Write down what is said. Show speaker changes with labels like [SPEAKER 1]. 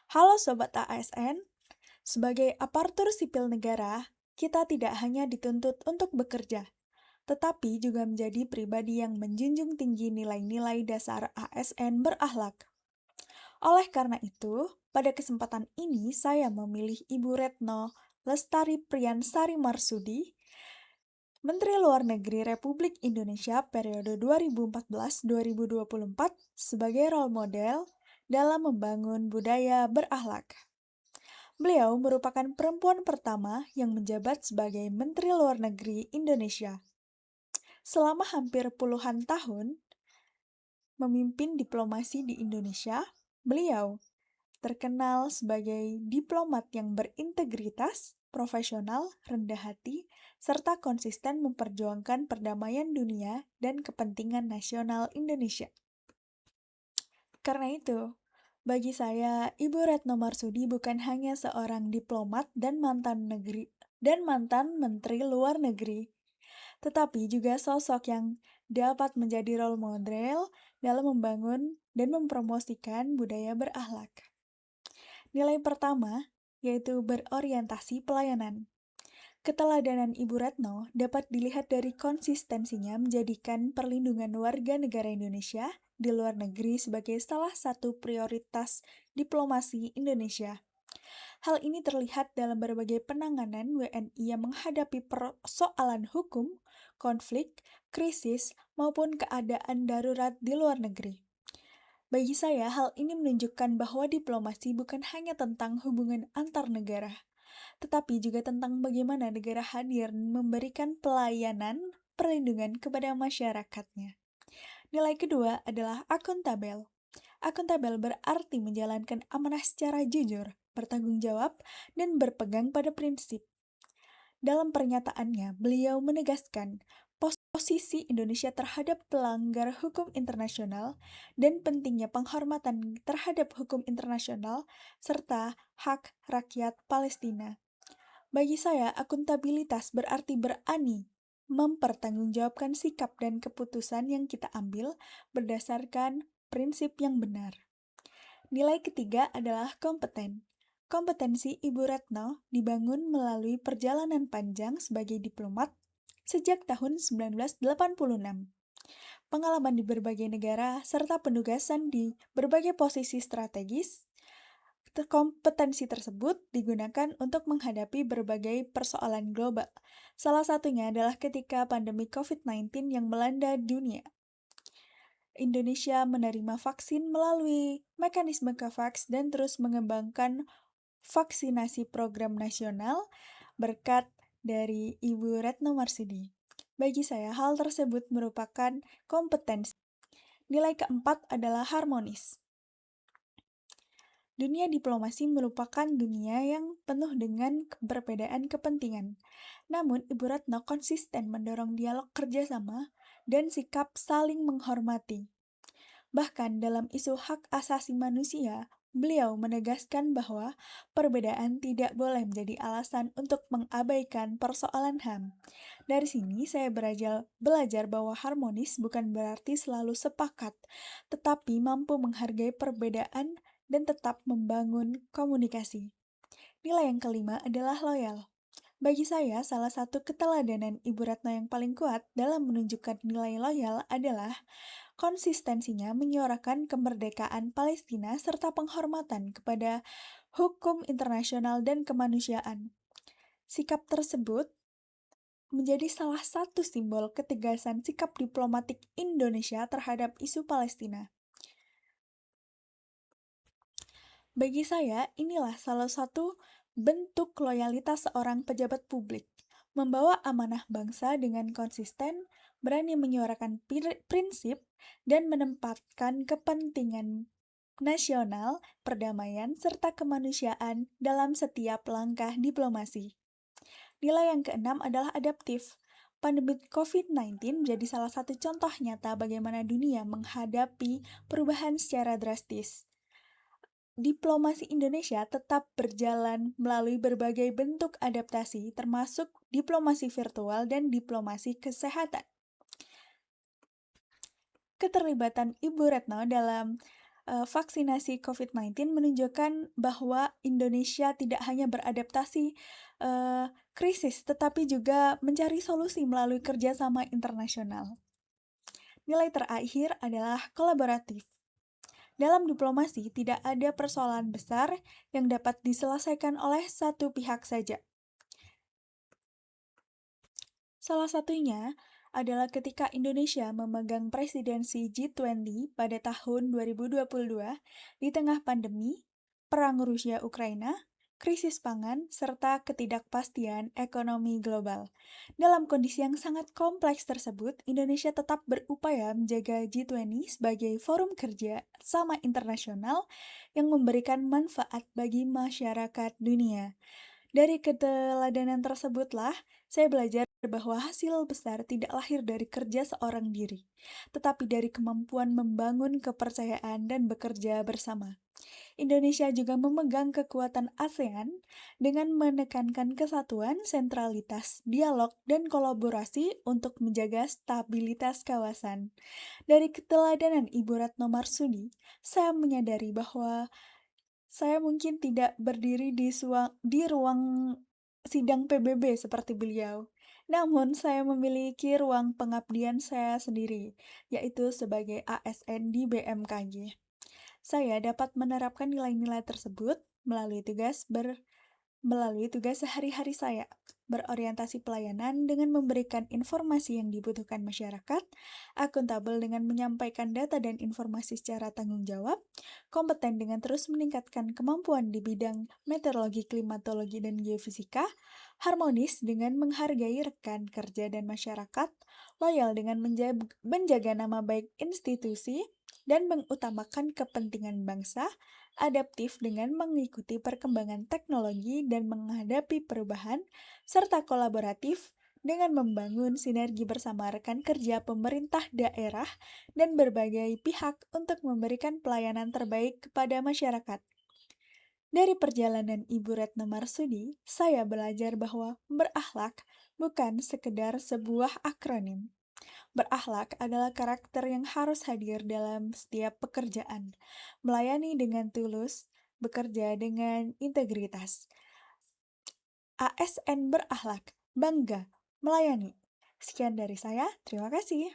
[SPEAKER 1] Halo Sobat ASN, sebagai aparatur sipil negara, kita tidak hanya dituntut untuk bekerja, tetapi juga menjadi pribadi yang menjunjung tinggi nilai-nilai dasar ASN berakhlak. Oleh karena itu, pada kesempatan ini saya memilih Ibu Retno Lestari Priyansari Marsudi, Menteri Luar Negeri Republik Indonesia periode 2014-2024 sebagai role model dalam membangun budaya berakhlak. Beliau merupakan perempuan pertama yang menjabat sebagai Menteri Luar Negeri Indonesia. Selama hampir puluhan tahun memimpin diplomasi di Indonesia, beliau terkenal sebagai diplomat yang berintegritas, profesional, rendah hati, serta konsisten memperjuangkan perdamaian dunia dan kepentingan nasional Indonesia. Karena itu, bagi saya, Ibu Retno Marsudi bukan hanya seorang diplomat dan mantan Menteri Luar Negeri, tetapi juga sosok yang dapat menjadi role model dalam membangun dan mempromosikan budaya berakhlak. Nilai pertama yaitu berorientasi pelayanan. Keteladanan Ibu Retno dapat dilihat dari konsistensinya menjadikan perlindungan warga negara Indonesia di luar negeri sebagai salah satu prioritas diplomasi Indonesia. Hal ini terlihat dalam berbagai penanganan WNI yang menghadapi persoalan hukum, konflik, krisis, maupun keadaan darurat di luar negeri. Bagi saya, hal ini menunjukkan bahwa diplomasi bukan hanya tentang hubungan antar negara, tetapi juga tentang bagaimana negara hadir memberikan pelayanan perlindungan kepada masyarakatnya. Nilai kedua adalah akuntabel. Akuntabel berarti menjalankan amanah secara jujur, bertanggung jawab, dan berpegang pada prinsip. Dalam pernyataannya, beliau menegaskan posisi Indonesia terhadap pelanggar hukum internasional dan pentingnya penghormatan terhadap hukum internasional serta hak rakyat Palestina. Bagi saya, akuntabilitas berarti berani mempertanggungjawabkan sikap dan keputusan yang kita ambil berdasarkan prinsip yang benar. Nilai ketiga adalah kompeten. Kompetensi Ibu Retno dibangun melalui perjalanan panjang sebagai diplomat sejak tahun 1986. Pengalaman di berbagai negara serta penugasan di berbagai posisi strategis, kompetensi tersebut digunakan untuk menghadapi berbagai persoalan global. Salah satunya adalah ketika pandemi COVID-19 yang melanda dunia. Indonesia menerima vaksin melalui mekanisme COVAX dan terus mengembangkan vaksinasi program nasional berkat dari Ibu Retno Marsudi. Bagi saya, hal tersebut merupakan kompetensi. Nilai keempat adalah harmonis. Dunia diplomasi merupakan dunia yang penuh dengan perbedaan kepentingan. Namun, Ibu Retno konsisten mendorong dialog kerjasama dan sikap saling menghormati. Bahkan dalam isu hak asasi manusia, beliau menegaskan bahwa perbedaan tidak boleh menjadi alasan untuk mengabaikan persoalan HAM. Dari sini saya belajar bahwa harmonis bukan berarti selalu sepakat, tetapi mampu menghargai perbedaan dan tetap membangun komunikasi. Nilai yang kelima adalah loyal. Bagi saya, salah satu keteladanan Ibu Retno yang paling kuat dalam menunjukkan nilai loyal adalah konsistensinya menyuarakan kemerdekaan Palestina serta penghormatan kepada hukum internasional dan kemanusiaan. Sikap tersebut menjadi salah satu simbol ketegasan sikap diplomatik Indonesia terhadap isu Palestina. Bagi saya, inilah salah satu bentuk loyalitas seorang pejabat publik, membawa amanah bangsa dengan konsisten, berani menyuarakan prinsip, dan menempatkan kepentingan nasional, perdamaian, serta kemanusiaan dalam setiap langkah diplomasi. Nilai yang keenam adalah adaptif. Pandemi COVID-19 menjadi salah satu contoh nyata bagaimana dunia menghadapi perubahan secara drastis. diplomasi Indonesia tetap berjalan melalui berbagai bentuk adaptasi, termasuk diplomasi virtual dan diplomasi kesehatan. Keterlibatan Ibu Retno dalam vaksinasi COVID-19 menunjukkan bahwa Indonesia tidak hanya beradaptasi krisis, tetapi juga mencari solusi melalui kerjasama internasional. Nilai terakhir adalah kolaboratif. Dalam diplomasi, tidak ada persoalan besar yang dapat diselesaikan oleh satu pihak saja. Salah satunya adalah ketika Indonesia memegang presidensi G20 pada tahun 2022 di tengah pandemi, perang Rusia-Ukraina, krisis pangan, serta ketidakpastian ekonomi global. Dalam kondisi yang sangat kompleks tersebut, Indonesia tetap berupaya menjaga G20 sebagai forum kerja sama internasional yang memberikan manfaat bagi masyarakat dunia. Dari keteladanan tersebutlah, saya belajar bahwa hasil besar tidak lahir dari kerja seorang diri, tetapi dari kemampuan membangun kepercayaan dan bekerja bersama. Indonesia juga memegang kekuatan ASEAN dengan menekankan kesatuan, sentralitas, dialog, dan kolaborasi untuk menjaga stabilitas kawasan. Dari keteladanan Ibu Retno Marsudi, saya menyadari bahwa saya mungkin tidak berdiri di ruang sidang PBB seperti beliau. Namun, saya memiliki ruang pengabdian saya sendiri, yaitu sebagai ASN di BMKG. Saya dapat menerapkan nilai-nilai tersebut melalui tugas sehari-hari saya, berorientasi pelayanan dengan memberikan informasi yang dibutuhkan masyarakat, akuntabel dengan menyampaikan data dan informasi secara tanggung jawab, kompeten dengan terus meningkatkan kemampuan di bidang meteorologi, klimatologi, dan geofisika, harmonis dengan menghargai rekan kerja dan masyarakat, loyal dengan menjaga nama baik institusi, dan mengutamakan kepentingan bangsa, adaptif dengan mengikuti perkembangan teknologi dan menghadapi perubahan, serta kolaboratif dengan membangun sinergi bersama rekan kerja pemerintah daerah dan berbagai pihak untuk memberikan pelayanan terbaik kepada masyarakat. Dari perjalanan Ibu Retno Marsudi, saya belajar bahwa berakhlak bukan sekedar sebuah akronim. Berakhlak adalah karakter yang harus hadir dalam setiap pekerjaan, melayani dengan tulus, bekerja dengan integritas. ASN berakhlak, bangga, melayani. Sekian dari saya, terima kasih.